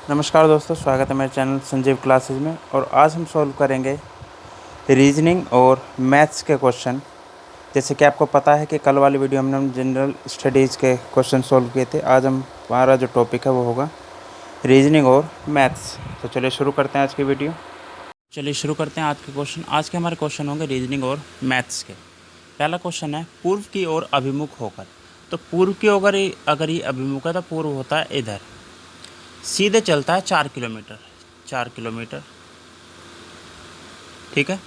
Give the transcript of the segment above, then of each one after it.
नमस्कार दोस्तों, स्वागत है मेरे चैनल संजीव क्लासेज में। और आज हम सॉल्व करेंगे रीजनिंग और मैथ्स के क्वेश्चन। जैसे कि आपको पता है कि कल वाली वीडियो हमने जनरल स्टडीज़ के क्वेश्चन सॉल्व किए थे। आज हमारा जो टॉपिक है वो होगा रीजनिंग और मैथ्स। तो चलिए शुरू करते हैं आज की वीडियो। चलिए शुरू करते हैं आज के क्वेश्चन। आज के हमारे क्वेश्चन होंगे रीजनिंग और मैथ्स के। पहला क्वेश्चन है पूर्व की ओर अभिमुख होकर। तो पूर्व की ओर अगर ये अभिमुख है तो पूर्व होता है इधर, सीधे चलता है 4 किलोमीटर, 4 किलोमीटर, ठीक है।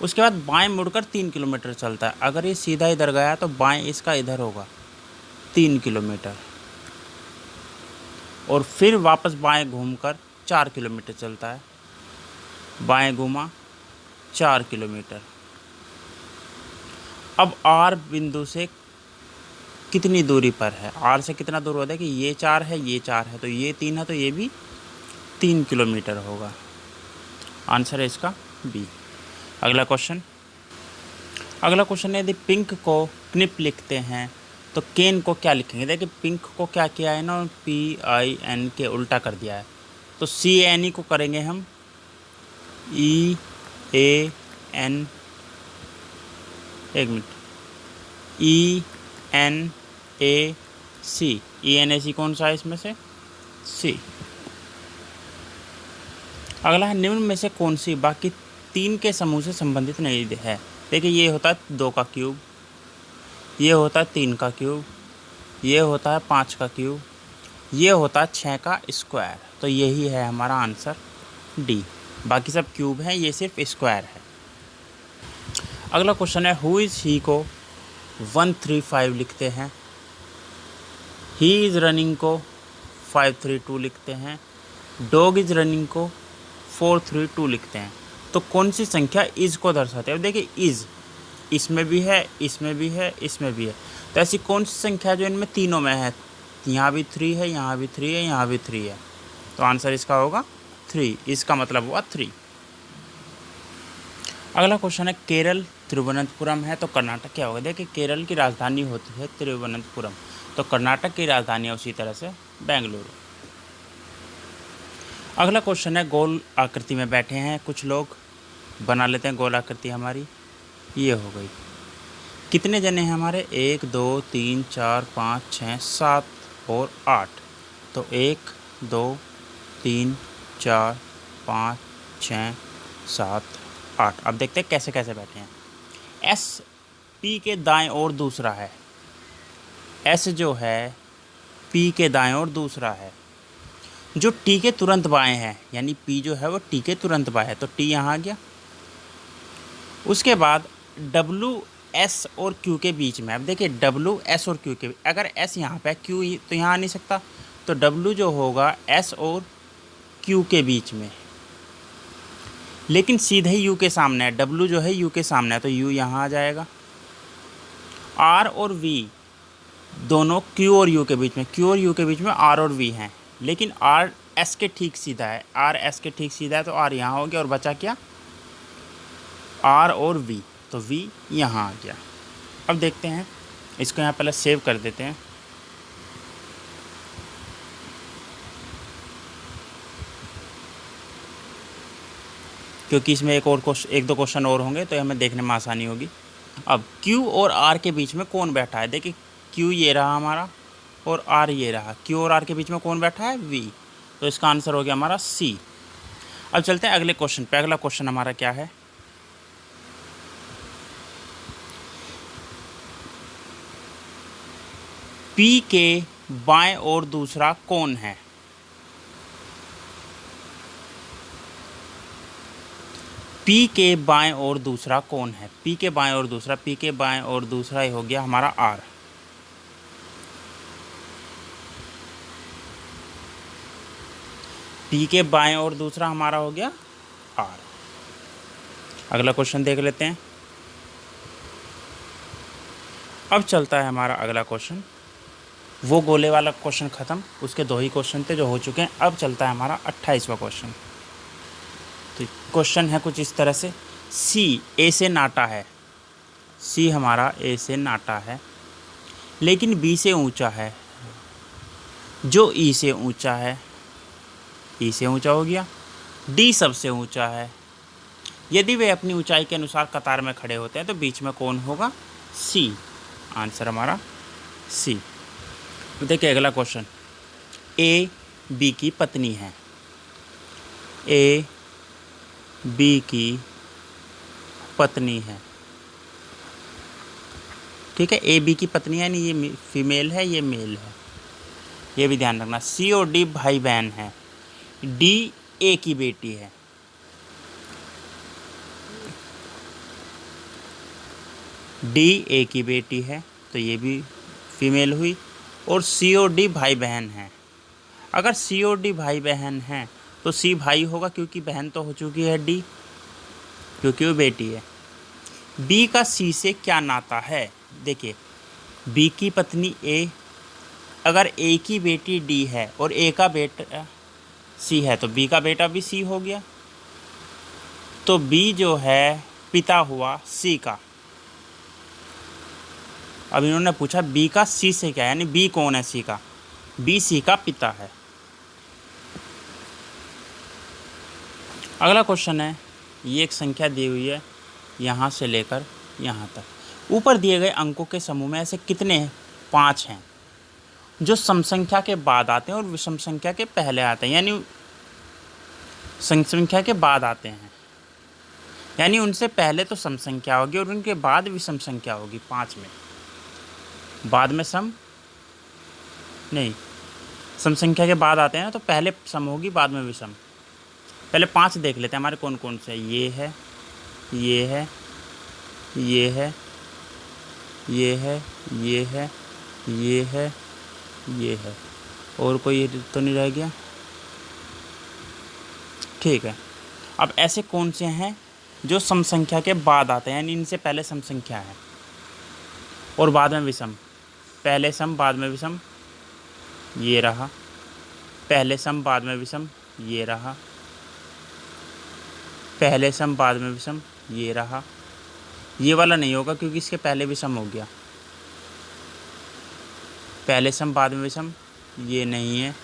उसके बाद बाएं मुड़कर 3 किलोमीटर चलता है। अगर ये सीधा इधर गया तो बाएं इसका इधर होगा 3 किलोमीटर, और फिर वापस बाएं घूमकर 4 किलोमीटर चलता है। बाएं घूमा 4 किलोमीटर। अब आर बिंदु से कितनी दूरी पर है? आर से कितना दूर होता है कि ये 4 है, ये 4 है, तो ये 3 है, तो ये भी 3 किलोमीटर होगा। आंसर है इसका बी। अगला क्वेश्चन है यदि पिंक को क्निप लिखते हैं तो केन को क्या लिखेंगे? देखिए पिंक को क्या किया है ना, PIN के उल्टा कर दिया है, तो CNE को करेंगे हम EAN, एक मिनट, ENAC। ENAC कौन सा है इसमें से? C। अगला है निम्न में से कौन सी बाकी 3 के समूह से संबंधित नहीं है? देखिए ये होता है 2 का क्यूब, ये होता है 3 का क्यूब, ये होता है 5 का क्यूब, ये होता है 6 का स्क्वायर। तो यही है हमारा आंसर डी। बाकी सब क्यूब हैं, ये सिर्फ स्क्वायर है। अगला क्वेश्चन है हु इज़ ही को 135 लिखते हैं, ही इज़ रनिंग को 532 लिखते हैं, डॉग इज़ रनिंग को 432 लिखते हैं। तो कौन सी संख्या इज़ को दर्शाते हैं? अब देखिए इज़ इसमें भी है, इसमें भी है, इसमें भी है, तो ऐसी कौन सी संख्या जो इनमें तीनों में है? यहाँ भी 3 है, यहाँ भी 3 है, यहाँ भी 3 है, तो आंसर इसका होगा 3। इसका मतलब हुआ 3। अगला क्वेश्चन है केरल तिरुवनंतपुरम है तो कर्नाटक क्या होगा? देखिए केरल की राजधानी होती है तिरुवनंतपुरम, तो कर्नाटक की राजधानी है उसी तरह से बेंगलुरु। अगला क्वेश्चन है गोल आकृति में बैठे हैं कुछ लोग, बना लेते हैं गोल आकृति हमारी, ये हो गई। कितने जने हैं हमारे? 1 2 3 4 5 6 7 और 8, तो 1 2 3 4 5 6 7 8। अब देखते हैं कैसे कैसे बैठे हैं। S P के दाएं ओर दूसरा है, S जो है P के दाएं ओर दूसरा है, जो T के तुरंत बाएं है, यानी P जो है वो T के तुरंत बाएं है, तो T यहाँ आ गया। उसके बाद W S और Q के बीच में, अब देखिए W S और Q के, अगर S यहाँ पे Q तो यहाँ आ नहीं सकता, तो W जो होगा S और Q के बीच में, लेकिन सीधे ही U के सामने है। W जो है U के सामने है, तो U यहाँ आ जाएगा। R और V दोनों Q और U के बीच में, Q और U के बीच में R और V हैं, लेकिन R S के ठीक सीधा है, R S के ठीक सीधा है, तो R यहाँ हो गया और बचा क्या? R और V, तो V यहाँ आ गया। अब देखते हैं, इसको यहाँ पहले सेव कर देते हैं। क्योंकि इसमें एक दो क्वेश्चन और होंगे तो हमें देखने में आसानी होगी। अब Q और R के बीच में कौन बैठा है? देखिए Q ये रहा हमारा और R ये रहा, Q और R के बीच में कौन बैठा है? V, तो इसका आंसर हो गया हमारा C। अब चलते हैं अगले क्वेश्चन पे। अगला क्वेश्चन हमारा क्या है? P के बाएं ओर दूसरा कौन है? P के बाएं ओर दूसरा कौन है? P के बाएं ओर दूसरा, P के बाएं ओर दूसरा ही हो गया हमारा R। P के बाएं ओर दूसरा हमारा हो गया R। अगला क्वेश्चन देख लेते हैं। अब चलता है हमारा अगला क्वेश्चन, वो गोले वाला क्वेश्चन ख़त्म, उसके 2 ही क्वेश्चन थे जो हो चुके हैं। अब चलता है हमारा 28वां क्वेश्चन। तो क्वेश्चन है कुछ इस तरह से, C A से नाटा है, C हमारा A से नाटा है, लेकिन B से ऊंचा है, जो E से ऊंचा है, ई से ऊंचा हो गया। डी सबसे ऊंचा है, यदि वे अपनी ऊंचाई के अनुसार कतार में खड़े होते हैं तो बीच में कौन होगा? सी। आंसर हमारा सी। तो देखिए अगला क्वेश्चन, ए बी की पत्नी है। ए बी की पत्नी है, ठीक है। ए बी की पत्नी है, यानी ये फीमेल है, ये मेल है, ये भी ध्यान रखना। सी और डी भाई बहन है। डी ए की बेटी है। डी ए की बेटी है तो ये भी फीमेल हुई। और सी और डी भाई बहन हैं। अगर सी और डी भाई बहन हैं तो सी भाई होगा, क्योंकि बहन तो हो चुकी है डी, क्योंकि वो बेटी है। बी का सी से क्या नाता है? देखिए, बी की पत्नी ए, अगर ए की बेटी डी है और ए का बेटा सी है तो बी का बेटा भी सी हो गया। तो बी जो है पिता हुआ सी का। अब इन्होंने पूछा बी का सी से क्या, यानी बी कौन है सी का? बी सी का पिता है। अगला क्वेश्चन है, ये एक संख्या दी हुई है यहाँ से लेकर यहाँ तक। ऊपर दिए गए अंकों के समूह में ऐसे कितने हैं? 5 हैं जो सम संख्या के बाद आते हैं और विषम संख्या के पहले आते हैं, यानी सम संख्या के बाद आते हैं, यानी उनसे पहले तो सम संख्या होगी और उनके बाद विषम संख्या होगी। 5 में बाद में सम नहीं, सम संख्या के बाद आते हैं ना, तो पहले सम होगी बाद में विषम। पहले 5 देख लेते हैं हमारे कौन कौन से। ये है, ये है, ये है, ये है, ये है, ये है, ये है, और कोई तो नहीं रह गया, ठीक है। अब ऐसे कौन से हैं जो सम संख्या के बाद आते हैं, यानी इनसे पहले सम संख्या है और बाद में विषम। पहले सम बाद में विषम, ये रहा। पहले सम बाद में विषम, ये रहा। पहले सम बाद में विषम, ये रहा। ये वाला नहीं होगा क्योंकि इसके पहले विषम हो गया। पहले सम बाद में विषम, ये नहीं है।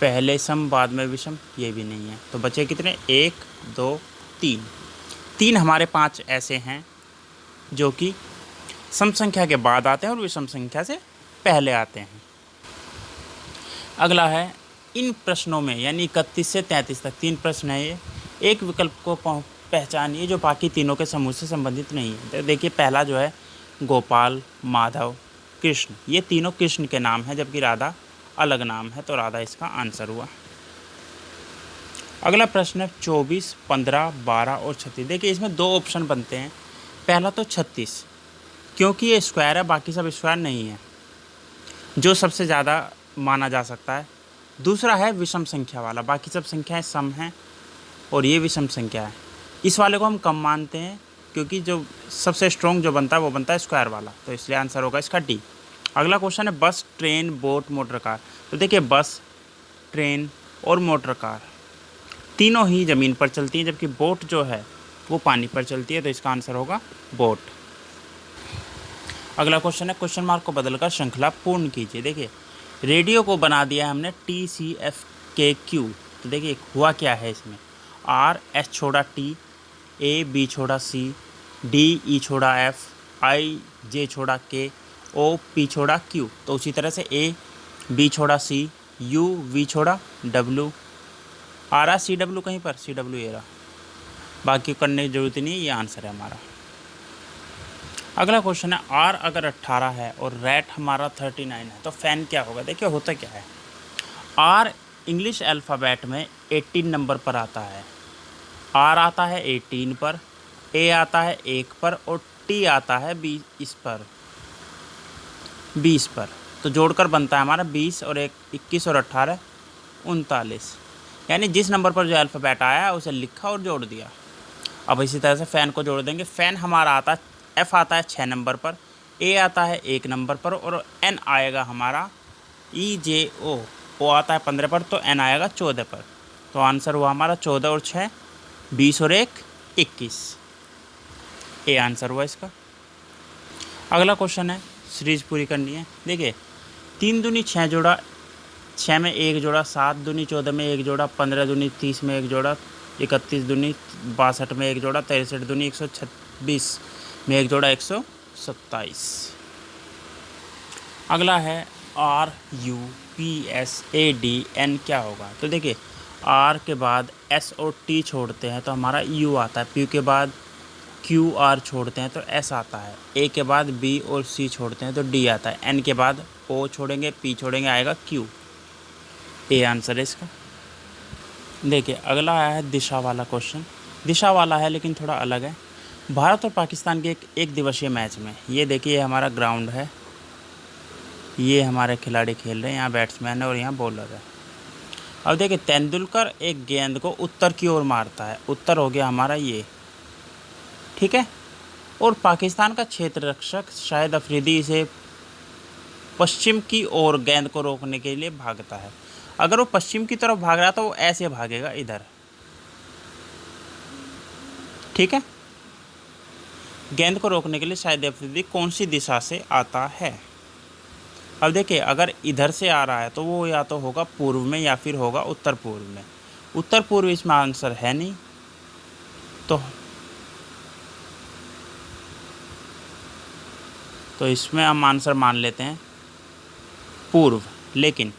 पहले सम बाद में विषम, ये भी नहीं है। तो बचे कितने? 1 2 3। 3 हमारे 5 ऐसे हैं जो कि सम संख्या के बाद आते हैं और विषम संख्या से पहले आते हैं। अगला है, इन प्रश्नों में, यानी 31 से 33 तक 3 प्रश्न है ये, एक विकल्प को पहचानिए जो बाकी तीनों के समूह से संबंधित नहीं है। तो देखिए पहला जो है गोपाल, माधव, कृष्ण, ये तीनों कृष्ण के नाम हैं जबकि राधा अलग नाम है, तो राधा इसका आंसर हुआ। अगला प्रश्न है 24, 15, 12 और 36। देखिए इसमें 2 ऑप्शन बनते हैं। पहला तो 36, क्योंकि ये स्क्वायर है, बाकी सब स्क्वायर नहीं है, जो सबसे ज़्यादा माना जा सकता है। दूसरा है विषम संख्या वाला, बाकी सब संख्याएं सम हैं और ये विषम संख्या है। इस वाले को हम कम मानते हैं क्योंकि जो सबसे स्ट्रॉन्ग जो बनता है वो बनता है स्क्वायर वाला, तो इसलिए आंसर होगा इसका डी। अगला क्वेश्चन है बस, ट्रेन, बोट, मोटर कार। तो देखिए बस, ट्रेन और मोटर कार तीनों ही ज़मीन पर चलती हैं, जबकि बोट जो है वो पानी पर चलती है, तो इसका आंसर होगा बोट। अगला क्वेश्चन है क्वेश्चन मार्क को बदलकर श्रृंखला पूर्ण कीजिए। देखिए रेडियो को बना दिया है हमने TCFKQ। तो देखिए हुआ क्या है इसमें, R S छोड़ा T, A B छोड़ा C, D E छोड़ा F, I J छोड़ा K, O P छोड़ा Q। तो उसी तरह से A B छोड़ा C, U V छोड़ा W, आ रहा CW कहीं पर, CW ये रहा, बाकी करने की जरूरत नहीं है, ये आंसर है हमारा। अगला क्वेश्चन है R अगर 18 है और रैट हमारा 39 है तो फैन क्या होगा। देखिए होता क्या है, R इंग्लिश अल्फ़ाबेट में 18 नंबर पर आता है, R आता है 18 पर, A आता है 1 पर और T आता है 20 पर। तो जोड़कर बनता है हमारा 20 और 21 और 18 39, यानी जिस नंबर पर जो अल्फ़ाबेट आया है उसे लिखा और जोड़ दिया। अब इसी तरह से फ़ैन को जोड़ देंगे। फ़ैन हमारा आता है, F आता है 6 नंबर पर, A आता है 1 नंबर पर और N आएगा हमारा EJO, O आता है 15 पर, तो N आएगा 14 पर। तो आंसर हुआ हमारा 14 और 6 20 और 1 21, ए आंसर हुआ इसका। अगला क्वेश्चन है सीरीज पूरी करनी है। देखिए 3 दूनी 6 जोड़ा 6 में एक जोड़ा, 7 दूनी 14 में एक जोड़ा, 15 दूनी 30 में एक जोड़ा, 31 दूनी 62 में एक जोड़ा, 63 दूनी 126 में एक जोड़ा, 127। अगला है RUPSADN क्या होगा? तो देखिए R के बाद S और T छोड़ते हैं तो हमारा U आता है, P के बाद QR छोड़ते हैं तो S आता है, A के बाद B और C छोड़ते हैं तो D आता है, N के बाद O छोड़ेंगे, P छोड़ेंगे, आएगा Q। ए आंसर है इसका। देखिए अगला आया है दिशा वाला क्वेश्चन। दिशा वाला है लेकिन थोड़ा अलग है। भारत और पाकिस्तान के एक दिवसीय मैच में, ये देखिए हमारा ग्राउंड है, ये हमारे खिलाड़ी खेल रहे हैं, यहाँ बैट्समैन है और यहाँ बॉलर है। अब देखिए तेंदुलकर एक गेंद को उत्तर की ओर मारता है, उत्तर हो गया हमारा ये, ठीक है, और पाकिस्तान का क्षेत्र रक्षक शाहिद अफरीदी इसे पश्चिम की ओर गेंद को रोकने के लिए भागता है। अगर वो पश्चिम की तरफ भाग रहा तो वो ऐसे भागेगा इधर, ठीक है। गेंद को रोकने के लिए शाहिद अफरीदी कौन सी दिशा से आता है? अब देखिए अगर इधर से आ रहा है तो वो या तो होगा पूर्व में या फिर होगा उत्तर पूर्व में। उत्तर पूर्व इसमें आंसर है नहीं, तो इसमें हम आंसर मान लेते हैं पूर्व। लेकिन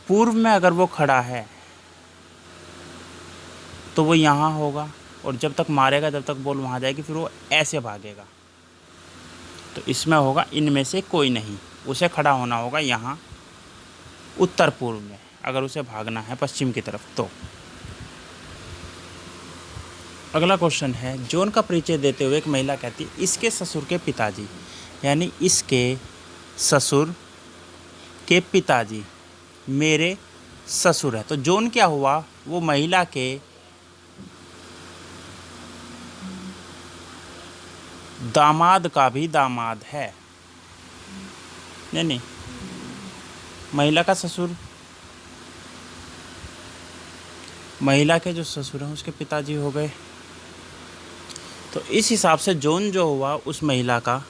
पूर्व में अगर वो खड़ा है तो वो यहाँ होगा और जब तक मारेगा, जब तक बॉल वहाँ जाएगी, फिर वो ऐसे भागेगा। तो इसमें होगा इनमें से कोई नहीं, उसे खड़ा होना होगा यहाँ उत्तर पूर्व में, अगर उसे भागना है पश्चिम की तरफ तो। अगला क्वेश्चन है, जॉन का परिचय देते हुए एक महिला कहती है इसके ससुर के पिताजी, यानी इसके ससुर के पिताजी मेरे ससुर है। तो जॉन क्या हुआ? वो महिला के दामाद का भी दामाद है, नहीं, महिला का ससुर, महिला के जो ससुर हैं उसके पिताजी हो गए। तो इस हिसाब से जॉन जो हुआ उस महिला का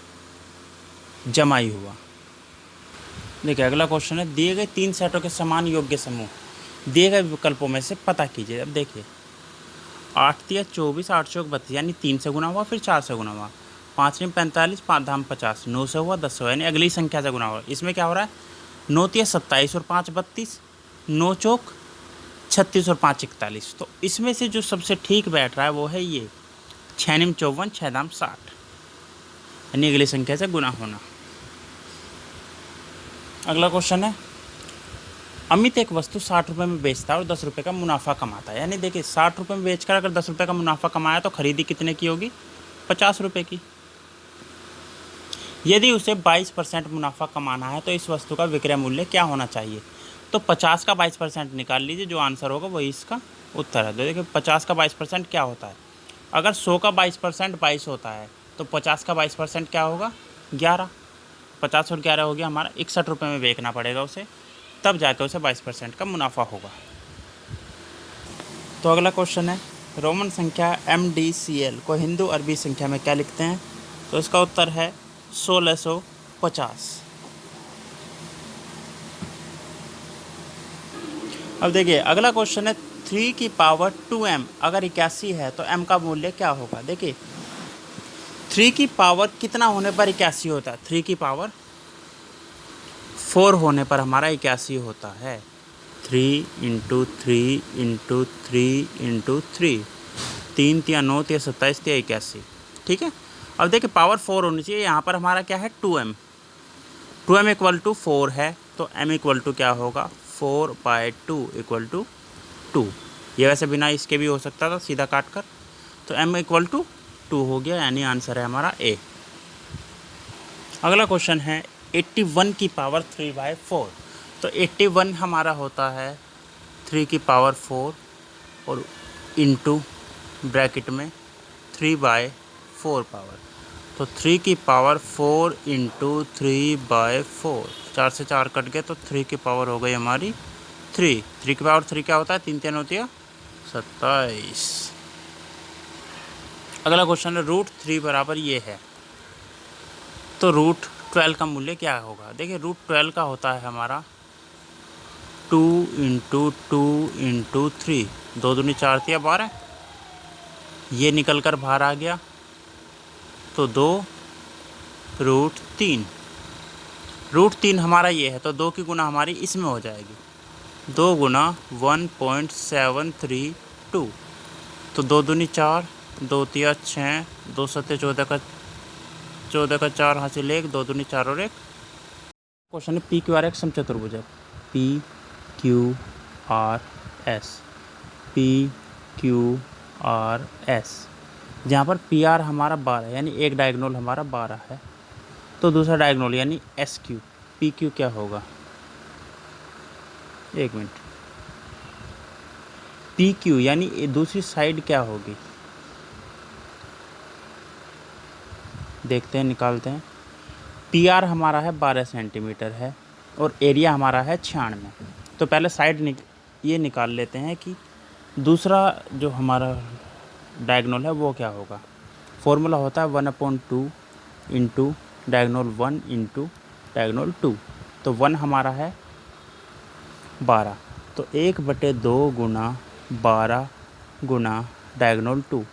जमाई हुआ। देखिए अगला क्वेश्चन है, दिए गए 3 सेटों के समान योग्य समूह दिए गए विकल्पों में से पता कीजिए। अब देखिए 8 तिया 24, 8 चौक 32, यानी 3 से गुना हुआ, फिर 4 से गुना हुआ, 5 × 45, 5 धाम 50, 9 से हुआ, 10 से हुआ, यानी अगली संख्या से गुना हुआ। इसमें क्या हो रहा है? 9 तिया 27 और 5 32, 9 चौक 36 और 5 41। तो इसमें से जो सबसे ठीक बैठ रहा है वो है ये 6 × 54, 6 धाम 60, यानी अगली संख्या से गुना होना। अगला क्वेश्चन है, अमित एक वस्तु 60 रुपये में बेचता है और 10 रुपये का मुनाफा कमाता है। यानी देखिए 60 रुपये में बेचकर अगर 10 रुपये का मुनाफा कमाया तो खरीदी कितने की होगी? 50 रुपये की। यदि उसे 22% मुनाफा कमाना है तो इस वस्तु का विक्रय मूल्य क्या होना चाहिए? तो 50 का 22% निकाल लीजिए, जो आंसर होगा वही इसका उत्तर है। तो देखिए 50 का 22% क्या होता है? अगर 100 का 22% 22 होता है तो 50 का 22% क्या होगा? 11। 50 और 11 हो गया हमारा 61 रुपये में बेचना पड़ेगा उसे, तब जाकर उसे 22% का मुनाफा होगा। तो अगला क्वेश्चन है, रोमन संख्या MDCL को हिंदू अरबी संख्या में क्या लिखते हैं? तो इसका उत्तर है 1650। अब देखिए अगला क्वेश्चन है, 3 की पावर 2m अगर 81 है तो m का मूल्य क्या होगा? देखिए 3 की पावर कितना होने पर 81 होता है? 3 की पावर 4 होने पर हमारा 81 होता है। 3 × 3 × 3 × 3, 3 तिया 9 तिया 27 तिया 81, ठीक है। अब देखिए पावर 4 होनी चाहिए, यहाँ पर हमारा क्या है? 2m। 2m = 4 है तो m = क्या होगा? 4/2 = 2। ये वैसे बिना इसके भी हो सकता था सीधा काट कर, तो m = 2 हो गया, यानी आंसर है हमारा A। अगला क्वेश्चन है, 81 की पावर 3/4। तो 81 हमारा होता है 3 की पावर 4 और इंटू ब्रैकेट में 3/4 पावर। तो 3 की पावर 4 × 3/4, 4 से 4 कट गए तो 3 की पावर हो गई हमारी 3। 3 की पावर 3 क्या होता है? 3 × 3 होती है 27। अगला क्वेश्चन है, √3 बराबर ये है, तो √12 का मूल्य क्या होगा? देखिए √12 का होता है हमारा 2 × 2 × 3, 2 दूनी 4 तिया 12, ये निकल कर बाहर आ गया तो 2√3। √3 हमारा ये है तो 2 की गुना हमारी इसमें हो जाएगी, 2 गुना 1.732, तो 2 दूनी 4, 2 तिया 6, 2 सत्ते 14 का 4 हासिल 1, 2 दूनी 4 और 1। क्वेश्चन है PQRS समचतुर्भुज है, PQRS, PQRS, जहाँ पर PR हमारा 12 यानी एक डायगोनल हमारा 12 है, तो दूसरा डायगोनल यानी SQ, PQ क्या होगा, एक मिनट, PQ यानी दूसरी साइड क्या होगी, देखते हैं निकालते हैं। PR हमारा है 12 सेंटीमीटर है और एरिया हमारा है 96, तो पहले साइड ये निकाल लेते हैं कि दूसरा जो हमारा डायगोनल है वो क्या होगा। फॉर्मूला होता है 1/2 इंटू डायगोनल 1 इंटू डायगोनल 2, तो 1 हमारा है 12, तो 1/2 गुना 12 गुना डायगोनल 2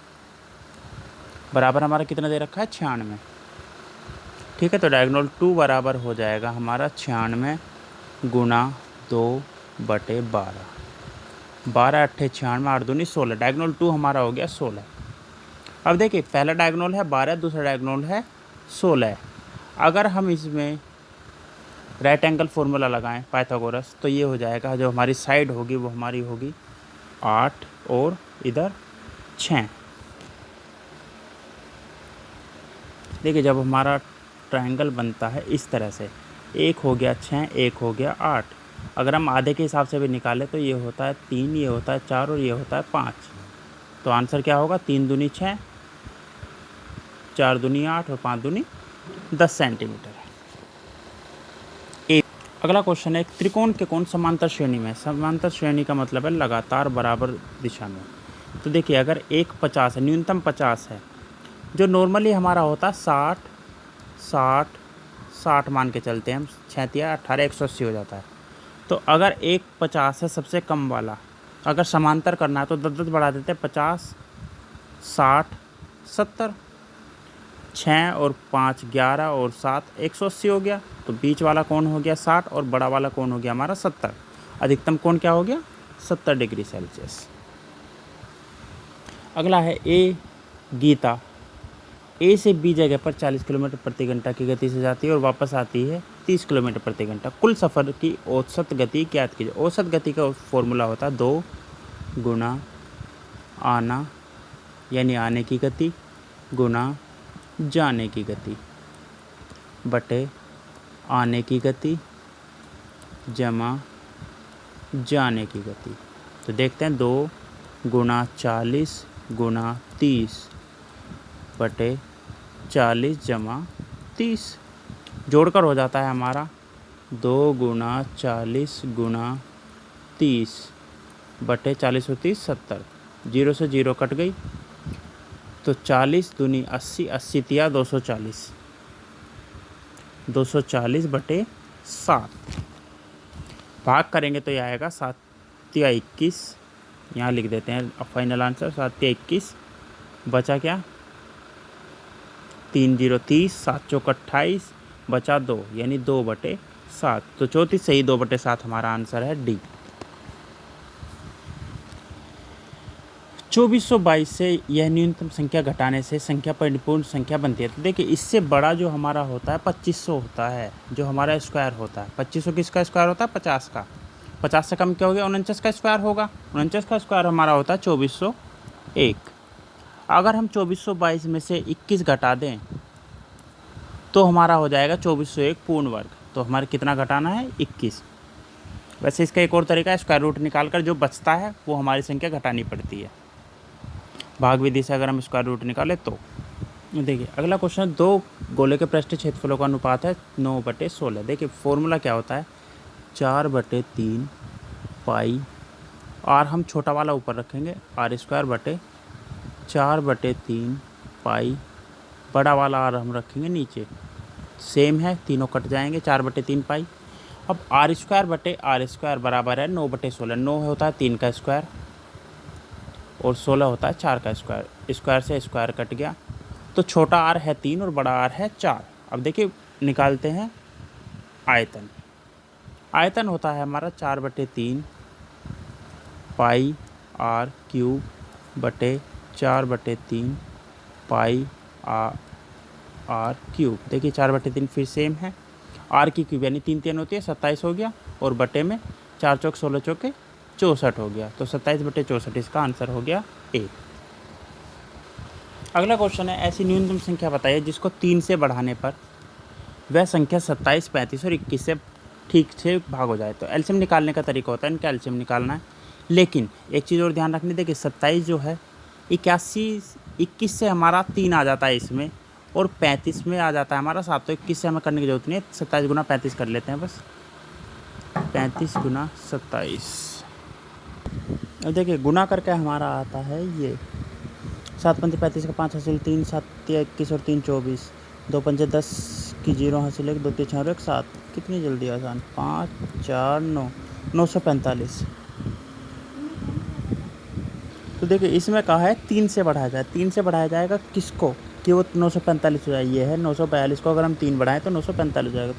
बराबर हमारा कितना दे रखा है 96, ठीक है। तो डायगोनल 2 बराबर हो जाएगा हमारा 96 गुना 2/12, 12 8 96, 8 दूनी 16, डायगोनल 2 हमारा हो गया 16। अब देखिए पहला डायगोनल है 12, दूसरा डायगोनल है 16। अगर हम इसमें राइट एंगल फार्मूला लगाएं पाइथागोरस, तो ये हो जाएगा जो हमारी साइड होगी वो हमारी होगी 8 और इधर 6। देखिए जब हमारा ट्रायंगल बनता है इस तरह से, एक हो गया 6, एक हो गया 8, अगर हम आधे के हिसाब से भी निकालें तो ये होता है 3, ये होता है 4 और ये होता है 5, तो आंसर क्या होगा 3 दूनी 6, 4 दूनी 8 और 5 दूनी 10 सेंटीमीटर। अगला क्वेश्चन है, एक त्रिकोण के कोण समांतर श्रेणी में, समांतर श्रेणी का मतलब है लगातार बराबर दिशा में। तो देखिए अगर एक 50 है, न्यूनतम 50 है, जो नॉर्मली हमारा होता है 60 60 60 मान के चलते हैं हम, 6 तिया 18, 180 हो जाता है। तो अगर एक 50 है सबसे कम वाला, अगर समांतर करना है तो 10 बढ़ा देते हैं, 50 60 70, 6 और 5 11 और 7 180 हो गया, तो बीच वाला कोण हो गया 60 और बड़ा वाला कोण हो गया हमारा 70, अधिकतम कोण क्या हो गया 70 डिग्री सेल्सियस। अगला है ए गीता ए से बी जगह पर 40 किलोमीटर प्रति घंटा की गति से जाती है और वापस आती है 30 किलोमीटर प्रति घंटा, कुल सफ़र की औसत गति ज्ञात कीजिए। औसत गति का फॉर्मूला होता है 2 गुना आना यानी आने की गति गुना जाने की गति बटे आने की गति जमा जाने की गति। तो देखते हैं 2 गुना 40 गुना 30 बटे 40 जमा 30, जोड़कर हो जाता है हमारा 2 गुना 40 गुना 30 बटे 40 और 30 70, 0 से 0 कट गई, तो 40 दूनी 80, 80 तिया 240, 240 बटे 7, भाग करेंगे तो यह आएगा 7 तिया 21, यहाँ लिख देते हैं फाइनल आंसर 7 तिया 21, बचा क्या 3 0 30, 7 चौक 28, बचा 2 यानी 2/7, तो 34 सही 2/7 हमारा आंसर है डी। 2422 से यह न्यूनतम संख्या घटाने से संख्या परिपूर्ण संख्या बनती है। तो देखिए इससे बड़ा जो हमारा होता है 2500 होता है, जो हमारा स्क्वायर होता है 2500 किसका स्क्वायर होता है 50 का, 50 से कम क्या हो गया 49 का स्क्वायर होगा, 49 का स्क्वायर हमारा होता है 2401। अगर हम 2422 में से 21 घटा दें तो हमारा हो जाएगा 2401 पूर्ण वर्ग, तो हमारे कितना घटाना है 21। वैसे इसका एक और तरीका है, स्क्वायर रूट निकाल कर जो बचता है वो हमारी संख्या घटानी पड़ती है, भाग विधि से अगर हम स्क्वायर रूट निकालें तो। देखिए अगला क्वेश्चन, 2 गोले के पृष्ठीय क्षेत्रफलों का अनुपात है 9/16। देखिए फॉर्मूला क्या होता है 4/3 पाई, आर हम छोटा वाला ऊपर रखेंगे, r² 4/3 पाई, बड़ा वाला आर हम रखेंगे नीचे, सेम है तीनों कट जाएंगे, 4/3 पाई। अब आर स्क्वायर बटे आर स्क्वायर बराबर है 9/16। 9 होता है 3 का स्क्वायर और 16 होता है 4 का स्क्वायर। स्क्वायर से स्क्वायर कट गया, तो छोटा आर है 3 और बड़ा आर है 4। अब देखिए निकालते हैं आयतन। आयतन होता है हमारा 4/3 पाई आर क्यूब बटे 4/3 पाई आर क्यूब। देखिए 4/3 फिर सेम है, आर की क्यूब यानी 3 3 होती है 27 हो गया, और बटे में 4 चौक 16 चौके 64 हो गया, तो 27/64 इसका आंसर हो गया ए। अगला क्वेश्चन है, ऐसी न्यूनतम संख्या बताइए जिसको 3 से बढ़ाने पर वह संख्या 27, 35 और 21 से ठीक से भाग हो जाए। तो एलसीएम निकालने का तरीका होता है, इनका एलसीएम निकालना है। लेकिन एक चीज़ और ध्यान रखनी, देखिए 27 जो है 21 से हमारा 3 आ जाता है इसमें, और 35 में आ जाता है हमारा 7। तो 21 से हमें करने की जरूरत नहीं है, 27 गुना 35 कर लेते हैं बस, 35 गुना 27। अब देखिए गुना करके हमारा आता है ये 7 पंजे 35 का 5 हासिल 3, 7 या 21 और 3 24, 2 पंजे 10 की 0 हासिल 1, 2 3 6 और 1 7। कितनी जल्दी आसान, 5 4 9 945। तो देखिए इसमें कहा है 3 से बढ़ाया जाए। 3 से बढ़ाया जाएगा किसको कि वो 945 हो जाए। ये है 942 को अगर हम 3 बढ़ाएं तो 945 हो जाएगा।